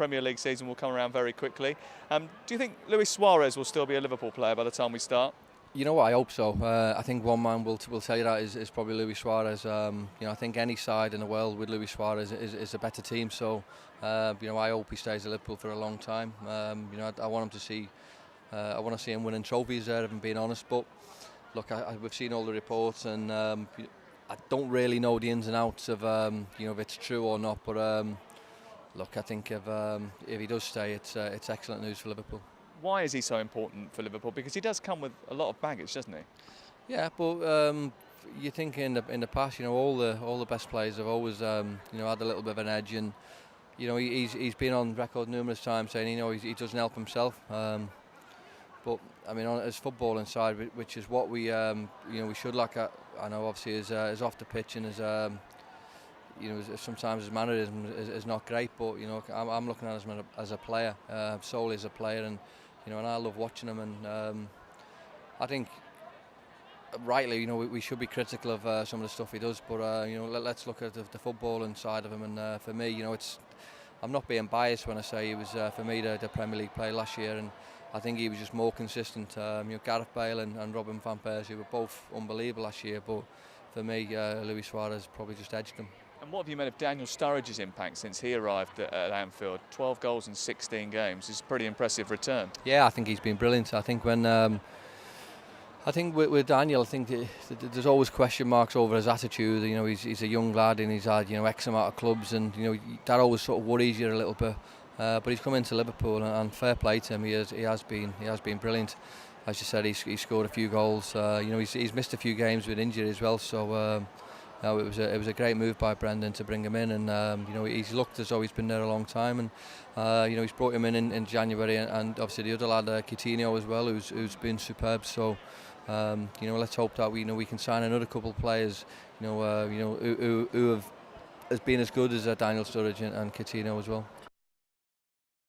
Premier League season will come around very quickly. Do you think Luis Suarez will still be a Liverpool player by the time we start? You know what, I hope so. I think one man will tell you that is probably Luis Suarez. I think any side in the world with Luis Suarez is a better team. So, I hope he stays at Liverpool for a long time. I want him to see. I want to see him winning trophies there, if I'm being honest. But look, we've seen all the reports, and I don't really know the ins and outs of if it's true or not. But look, I think if he does stay, it's excellent news for Liverpool. Why is he so important for Liverpool? Because he does come with a lot of baggage, doesn't he? Yeah, but you think in the past, all the best players have always had a little bit of an edge, and he's been on record numerous times saying he doesn't help himself. But I mean, on his footballing side, which is what we should look at. I know obviously is off the pitch and sometimes his mannerism is not great, but I'm looking at him as a player, solely as a player, and I love watching him, and I think rightly, we should be critical of some of the stuff he does, but let's look at the footballing side of him, and for me, I'm not being biased when I say he was for me the Premier League player last year, and I think he was just more consistent. Gareth Bale and Robin van Persie were both unbelievable last year, but for me, Luis Suarez probably just edged him. And what have you made of Daniel Sturridge's impact since he arrived at Anfield? 12 goals in 16 games is a pretty impressive return. Yeah, I think he's been brilliant. I think with Daniel, I think there's always question marks over his attitude. He's a young lad and he's had X amount of clubs, and that always sort of worries you a little bit. But he's come into Liverpool, and fair play to him. He has been brilliant. As you said, he scored a few goals. He's missed a few games with injury as well. So. No, it was a great move by Brendan to bring him in, and he's looked as though he's been there a long time, and he's brought him in January, and obviously the other lad Coutinho as well, who's been superb. So let's hope that we can sign another couple of players who have been as good as Daniel Sturridge and Coutinho as well.